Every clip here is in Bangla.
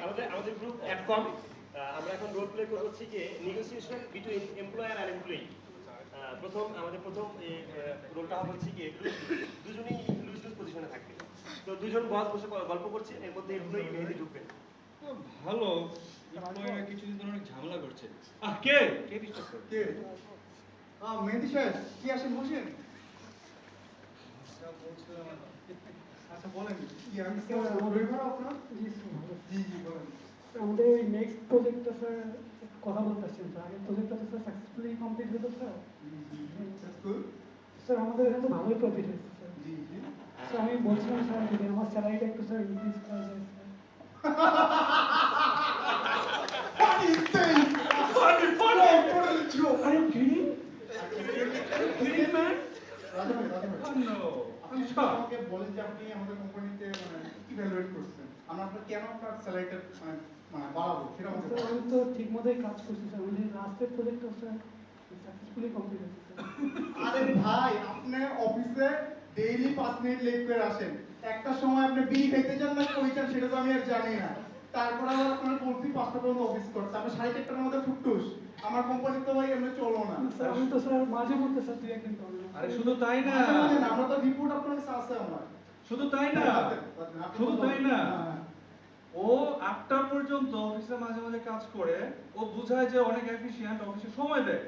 আমাদের আমাদের গ্রুপ অ্যাডকম আমরা এখন রোল প্লে করব হচ্ছে যে নেগোসিয়েশন বিটুইন এমপ্লয়ার আর এমপ্লয়ি। প্রথম আমাদের প্রথম রোলটা হবে হচ্ছে কি দুজনেই লুজ লুজ পজিশনে থাকবে। তো দুজন বস বসে গল্প করছে, এর মধ্যে এমপ্লয়ি মেহেদি ঢুকবে। ভালো, এমপ্লয়িরা কিছুদিন ধরে অনেক ঝামেলা করছে। কে কে ডিস্টার্ব করে? কে? মেহেদি সাহেব, কি আসেন বসেন। আচ্ছা বলেন, কি আমি শরীর খারাপ আপনার? জি জি বলেন। আমাদের নেক্সট প্রজেক্টটা স্যার কথা বলতে আসছেন স্যার। আগের প্রজেক্টটা তো স্যার সাকসেসফুলি কমপ্লিট হতো স্যার। স্যার আমাদের এখানে তো ভালোই প্রফিট হয়েছে স্যার। জি জি। স্যার আমি বলছিলাম স্যার যদি আমার স্যালারিটা একটু স্যার ইনক্রিজ করা যায় sir. Are you kidding? Kidding man? আপনি আমাকে বলেন যে আপনি আমাদের কোম্পানিতে মানে ইভ্যালুয়েট করছেন, আমরা আপনার কেন আপনার স্যালারিটা মানে বাড়াবো সেটা আমাকে স্যার আমি তো ঠিক মতোই কাজ করছি স্যার। আমাদের লাস্টের প্রজেক্টটা স্যার সাকসেসফুলি কমপ্লিট হয়েছে স্যার। আরে ভাই, আপনি অফিসে ডেইলি 5 মিনিট লেট করে আসেন, একটা সময় আপনি বিড়ি খাইতে যান না কই যান সেটা তো আমি আর জানি না। তারপর আবার আপনার বলছি 5টা পর্যন্ত অফিস করতে, আপনি 4:30টার মধ্যে ফুটুস। আমার কোম্পানি তো ভাই এমনি চলো না। স্যার আমি তো স্যার মাঝে মধ্যে স্যার 2-1 দিন পাবো। আরে শুধু তাই না, আমরা তো রিপোর্ট আপনার কাছে আছে আমার। শুধু তাই না, শুধু তাই না, ও 8টা পর্যন্ত অফিসে মাঝে মাঝে কাজ করে, ও বুঝায় যে অনেক এফিশিয়েন্ট, অফিসে সময় দেয়,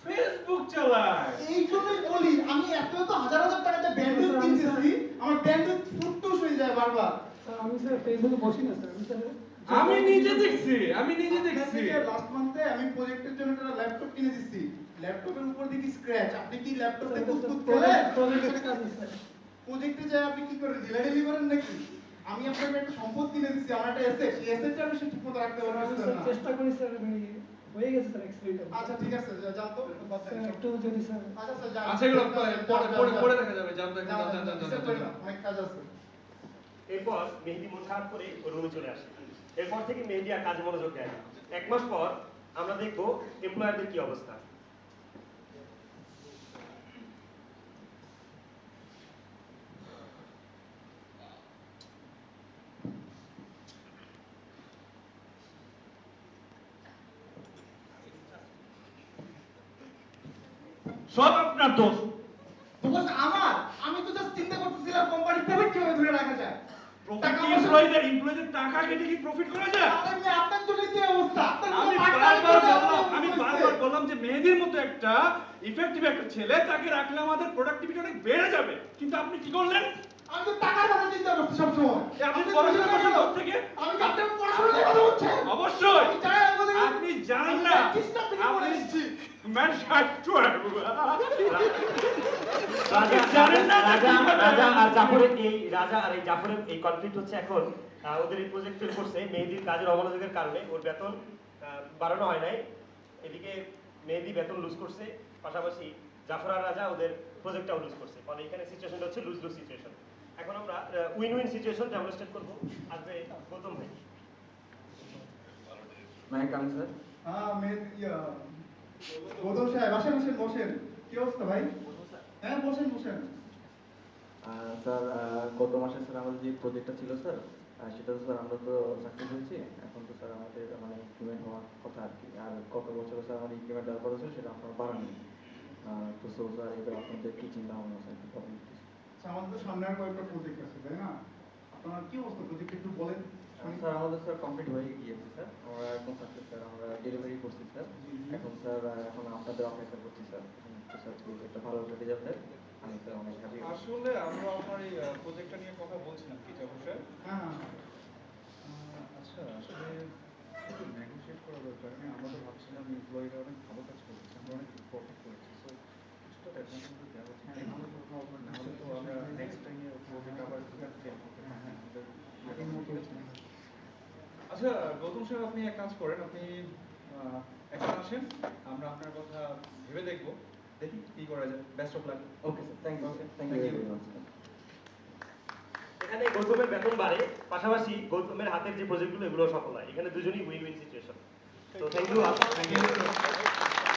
ফেসবুক চালায়। এই জন্যই বলি আমি এত তো হাজার হাজার টাকাতে ব্যান্ডউইথ কিনতেছি, আমার ব্যান্ডউইথ ফুটুস হয়ে যায় বারবার। স্যার আমি স্যার ফেসবুকে বসি না স্যার। আমি নিজে দেখছি, লাস্ট মান্থে আমি প্রজেক্টের জন্য একটা ল্যাপটপ কিনে দিচ্ছি, ল্যাপটপের উপর দেখি স্ক্র্যাচ। আপনি কি ল্যাপটপে কুতকুত খেলেন? প্রজেক্টে যায় আপনি কি করেন, ডিলিভারি করেন নাকি? আমি আপনাকে একটা সম্পদ কিনে দিচ্ছি, আমার একটা অ্যাসেট, এই অ্যাসেটটা আমি ঠিকমতো রাখতে পারবো না। চেষ্টা করি স্যার, আমি হয়ে গেছে স্যার এক্সপেরিমেন্ট। আচ্ছা ঠিক আছে, যান তো একটু যদি স্যার আচ্ছা স্যার যান। আচ্ছা এগুলো পরে দেখা যাবে, জানতে অনেক কাজ আছে। এরপর মেহেদি মন খারাপ করে রুমে চলে আসে। এরপর থেকে মেহেদি আর কাজে মনোযোগ দেয় না। 1 মাস পর আমরা দেখবো এমপ্লয়ারদের কি অবস্থা। সব আপনার দোষ। দোষ আমার? আমি তো জাস্ট চিন্তা করতেছিলাম কোম্পানি প্রফিট কিভাবে ধরে রাখা যায়। এমপ্লয়ীদের টাকা কেটে কি প্রফিট করা যায়? আমি আপনার জন্য কি অবস্থা? আমি বারবার বললাম যে মেহেদির মতো একটা ইফেক্টিভ একটা ছেলে, তাকে রাখলে আমাদের প্রোডাক্টিভিটি অনেক বেড়ে যাবে, কিন্তু আপনি কি করলেন? আমি তো টাকার কথা চিন্তা করছি সব সময়। আপনি পড়াশোনা করছেন কোথা থেকে? আমি কি আপনার পড়াশোনা কথা বলছেন? অবশ্যই আমি চাই আমাদের আপনি জানেন না, আপনি ম্যান শাট্টু রাজা আর জাফরের এই কনফ্লিক্ট হচ্ছে এখন। ওদের এই প্রজেক্ট ফেল করছে মেহেদির কাজের অমনোযোগের কারণে। ওর বেতন বাড়ানো হয় নাই, এদিকে মেহেদি বেতন লুজ করছে, পাশাপাশি জাফর আর রাজা ওদের প্রজেক্টটাও লুজ করছে। ফলে এখানে সিচুয়েশনটা হচ্ছে লুজ লুজ সিচুয়েশন। এখন আমরা উইন উইন সিচুয়েশন ডেমনস্ট্রেট করবো। আসবে গৌতম ভাই। স্যার। গৌতম সাহেব আসেন আসেন বসেন। কি অবস্থা ভাই? হ্যাঁ বসেন বসেন। স্যার গত মাসে স্যার আমাদের যে প্রজেক্টটা ছিল স্যার, সেটা তো স্যার আমরা তো সাকসেস হয়েছি। এখন তো স্যার আমাদের মানে ইমপ্লিমেন্ট হওয়ার কথা আর কি। আর গত বছর স্যার আমাদের ইমপ্লিমেন্ট দেওয়ার কথা ছিল, সেটা আপনারা পারেননি। তো স্যার এবার আপনাদের কি চিন্তা ভাবনা স্যার, কি প্রবলেম? আমাদের তো সামনে আর কয়েকটা প্রজেক্ট আছে তাই না? আপনার কি অবস্থা প্রজেক্ট একটু বলেন। স্যার আমাদের স্যার কমপ্লিট হয়ে গিয়েছে স্যার, আমরা এখন সাকসেস স্যার, আমরা ডেলিভারি করছি স্যার। এখন স্যার এখন আপনাদের অপেক্ষা করছি স্যার। স্যার একটা ভালো রেজাল্ট দেয়, আমি স্যার অনেক হ্যাপি। আসলে আমরা আপনার এই প্রজেক্টটা নিয়ে কথা বলছিলাম কি জাফর স্যার? হ্যাঁ আচ্ছা আসলে একটু নেগোশিয়েট করা দরকার। আমরা তো ভাবছিলাম এমপ্লয়িরা অনেক ভালো কাজ করেছে, আমরা অনেক প্রফিট করেছি, সো কিছুটা অ্যাডভান্টেজ দেওয়া হচ্ছে। নাহলে তো আমরা নেক্সট টাইমে প্রজেক্ট আবার ফেল করতে আচ্ছা গৌতম সাহেব, আপনি এক কাজ করেন, আপনি এখন আসেন, আমরা আপনার কথা ভেবে দেখবো, দেখি কি করা যায়। Best of luck. Okay sir, thank you thank you very much. এখানে গৌতমের বেতন বাড়ে, পাশাপাশি গৌতমের হাতের যে প্রজেক্টগুলো এগুলো সফল হয়। এখানে দুজনই উইন উইন সিচুয়েশন। তো থ্যাংক ইউ।